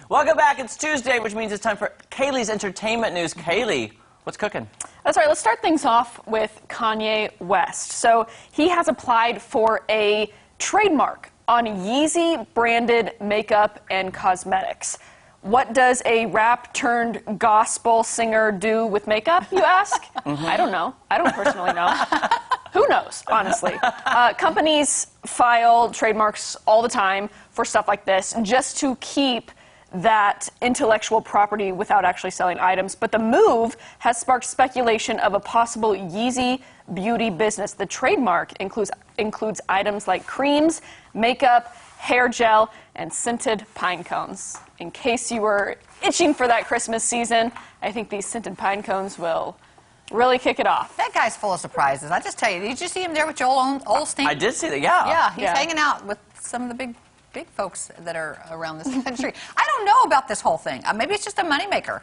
Welcome back. It's Tuesday, which means it's time for Kaylee's entertainment news. Kaylee, what's cooking? That's right. Let's start things off with Kanye West. So he has applied for a trademark on Yeezy-branded makeup and cosmetics. What does a rap-turned-gospel singer do with makeup, you ask? I don't know. I don't personally know. Who knows, honestly? Companies file trademarks all the time for stuff like this just to keep that intellectual property without actually selling items. But the move has sparked speculation of a possible Yeezy beauty business. The trademark includes items like creams, makeup, hair gel, and scented pine cones. In case you were itching for that Christmas season, I think these scented pine cones will really kick it off. That guy's full of surprises. I just tell you, did you see him there with Joel Osteen? I did see that, yeah. Yeah, he's hanging out with some of the big folks that are around this country. I don't know about this whole thing. Maybe it's just a moneymaker.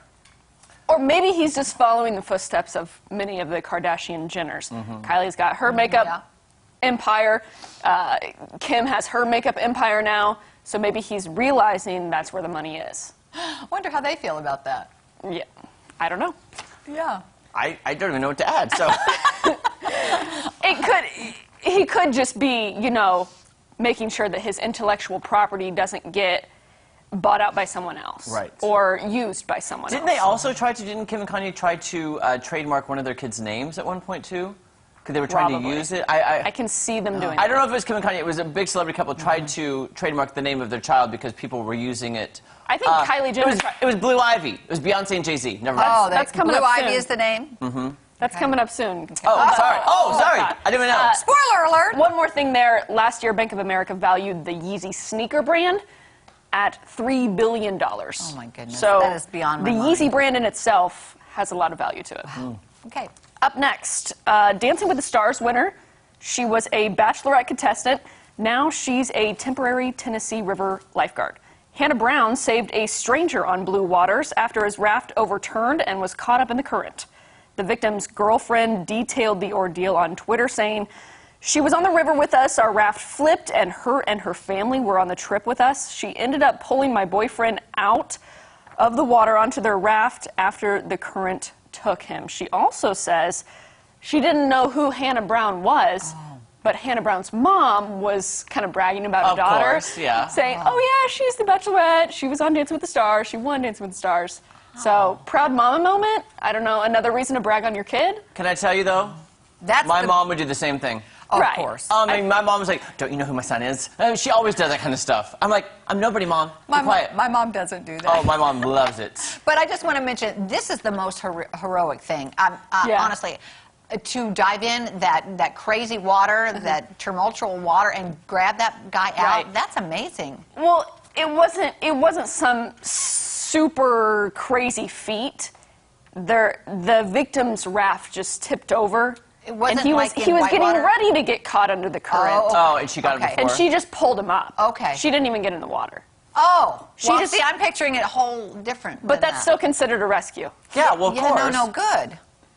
Or maybe he's just following the footsteps of many of the Kardashian Jenners. Kylie's got her makeup empire. Kim has her makeup empire now. So maybe he's realizing that's where the money is. I wonder how they feel about that. Yeah, I don't know. Yeah. I don't even know what to add, so. He could just be, you know, making sure that his intellectual property doesn't get bought out by someone else. Right. Or used by someone else. Didn't Kim and Kanye try to trademark one of their kids' names at one point, too? Because they were trying to use it. I can see them doing I don't know if it was Kim and Kanye. It was a big celebrity couple tried to trademark the name of their child because people were using it. I think Kylie Jenner... It was Blue Ivy. It was Beyonce and Jay-Z. Never mind. Oh, that's coming Blue up Ivy soon. is the name? That's coming up soon. Oh, sorry. Oh, sorry. I didn't know. Spoiler alert! One more thing there. Last year, Bank of America valued the Yeezy sneaker brand at $3 billion. Oh, my goodness. So that is beyond my the mind. Yeezy brand in itself has a lot of value to it. Okay. Up next, Dancing with the Stars winner. She was a Bachelorette contestant. Now she's a temporary Tennessee River lifeguard. Hannah Brown saved a stranger on blue waters after his raft overturned and was caught up in the current. The victim's girlfriend detailed the ordeal on Twitter, saying, "She was on the river with us, our raft flipped, and her family were on the trip with us. She ended up pulling my boyfriend out of the water onto their raft after the current took him." She also says she didn't know who Hannah Brown was, but Hannah Brown's mom was kind of bragging about her daughter. Of course, yeah. Saying, "Oh yeah, she's the Bachelorette, she was on Dancing with the Stars, she won Dancing with the Stars." So, proud mama moment. I don't know, another reason to brag on your kid. Can I tell you, though? My mom would do the same thing. Of course. I mean, my mom was like, "Don't you know who my son is?" She always does that kind of stuff. I'm like, "I'm nobody, Mom. Be quiet." My mom doesn't do that. Oh, my mom loves it. But I just want to mention, this is the most heroic thing. Honestly, to dive in that crazy water, that tumultuous water, and grab that guy out, that's amazing. Well, it wasn't some super crazy feat. The victim's raft just tipped over. It wasn't and he was getting ready to get caught under the current. Oh, and she got him before? And she just pulled him up. Okay. She didn't even get in the water. Oh, see, I'm picturing it a whole different. But that's still considered a rescue. Yeah, well, of course. No, good.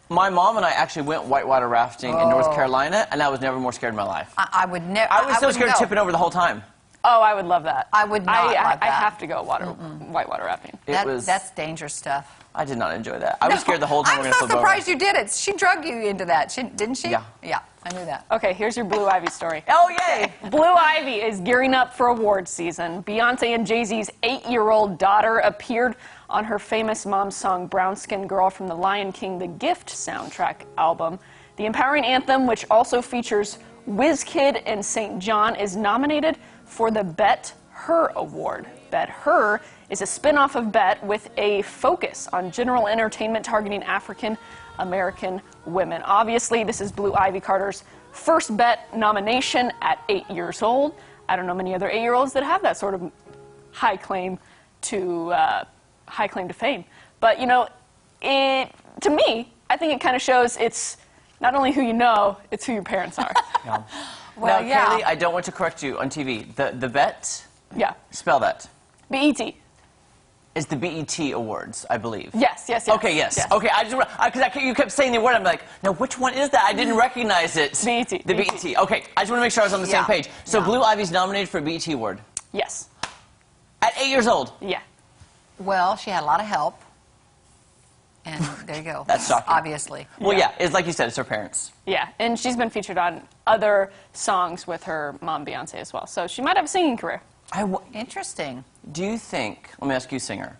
My mom and I actually went whitewater rafting in North Carolina, and I was never more scared in my life. I would never. I was so scared of tipping over the whole time. Oh, I would love that. I would not love that. I have to go whitewater rafting. That's dangerous stuff. I did not enjoy that. I was scared the whole time. I'm so surprised you did it. She drug you into that, didn't she? Yeah. Yeah, I knew that. Okay, here's your Blue Ivy story. Oh, yay! Blue Ivy is gearing up for awards season. Beyonce and Jay-Z's 8-year-old daughter appeared on her famous mom's song, Brown Skin Girl, from the Lion King The Gift soundtrack album. The empowering anthem, which also features WizKid and St. John, is nominated for the Bet Her Award. Bet Her is a spin-off of Bet with a focus on general entertainment targeting African-American women. Obviously, this is Blue Ivy Carter's first Bet nomination at 8 years old. I don't know many other 8-year-olds that have that sort of high claim to fame. But, you know, to me, I think it kind of shows it's not only who you know, it's who your parents are. Yeah. Well, now, Kaylee, I don't want to correct you on TV. The Bet? Yeah. Spell that. B-E-T. It's the BET Awards, I believe. Yes. Okay, yes. Okay, I just because you kept saying the word, I'm like, now which one is that? I didn't recognize it. BET. The BET. Okay, I just want to make sure I was on the same page. So Blue Ivy's nominated for a BET Award. Yes. At 8 years old. Yeah. Well, she had a lot of help. And there you go. That's shocking. Obviously. Well, yeah, it's like you said, it's her parents. Yeah, and she's been featured on other songs with her mom, Beyonce, as well. So she might have a singing career. Interesting. Do you think, let me ask you, singer,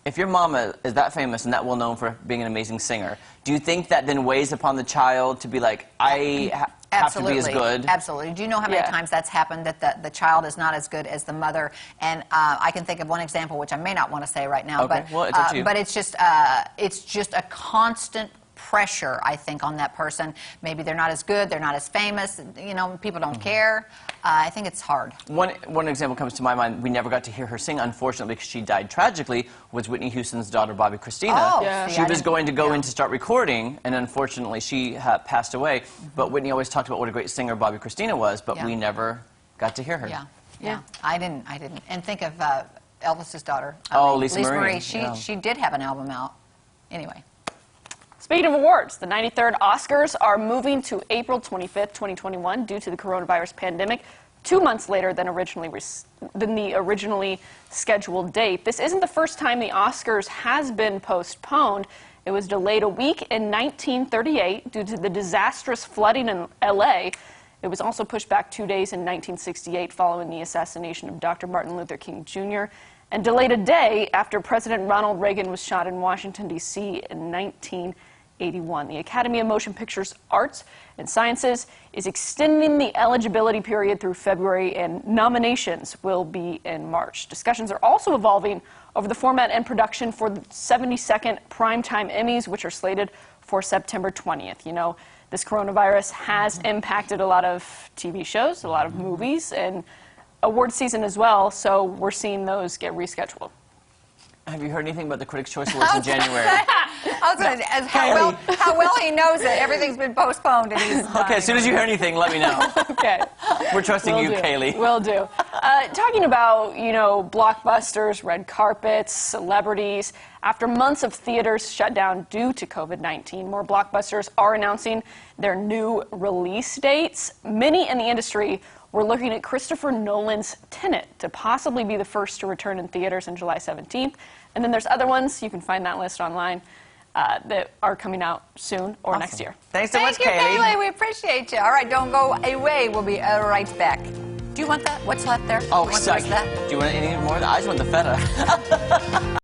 if your mama is that famous and that well known for being an amazing singer, do you think that then weighs upon the child to be like, I have to be as good? Absolutely. Do you know how many times that's happened, that the child is not as good as the mother? And I can think of one example, which I may not want to say right now, okay. Well, it's up to you. But it's just a constant pressure, I think, on that person. Maybe they're not as good, they're not as famous, you know, people don't care. I think it's hard. One example comes to my mind. We never got to hear her sing, unfortunately, because she died tragically, was Whitney Houston's daughter, Bobbi Kristina. Oh, yeah. see, She was going to go in to start recording, and unfortunately, she passed away. But Whitney always talked about what a great singer Bobbi Kristina was, but we never got to hear her. Yeah. I didn't. And think of Elvis's daughter. Lisa Marie. She did have an album out. Anyway. Speaking of awards, the 93rd Oscars are moving to April 25th, 2021 due to the coronavirus pandemic, 2 months later than the originally scheduled date. This isn't the first time the Oscars has been postponed. It was delayed a week in 1938 due to the disastrous flooding in LA. It was also pushed back 2 days in 1968 following the assassination of Dr. Martin Luther King Jr., and delayed a day after President Ronald Reagan was shot in Washington, D.C. in 1981. The Academy of Motion Pictures Arts and Sciences is extending the eligibility period through February, and nominations will be in March. Discussions are also evolving over the format and production for the 72nd Primetime Emmys, which are slated for September 20th. You know, this coronavirus has impacted a lot of TV shows, a lot of movies, and award season as well, so we're seeing those get rescheduled. Have you heard anything about the Critics' Choice Awards in January? I was going to say, how well he knows it. Everything's been postponed, and he's Okay, as soon as you hear anything, let me know. Okay. We're trusting you, Kaylee. Will do. Talking about, you know, blockbusters, red carpets, celebrities. After months of theaters shut down due to COVID-19, more blockbusters are announcing their new release dates. Many in the industry were looking at Christopher Nolan's Tenet to possibly be the first to return in theaters on July 17th. And then there's other ones, you can find that list online, that are coming out soon or next year. Thanks so much, Thank you, Kaylee. Kaylee. We appreciate you. All right, don't go away. We'll be right back. Do you want that? What's left there? Oh, What's sorry. that? Do you want any more? I just want the feta.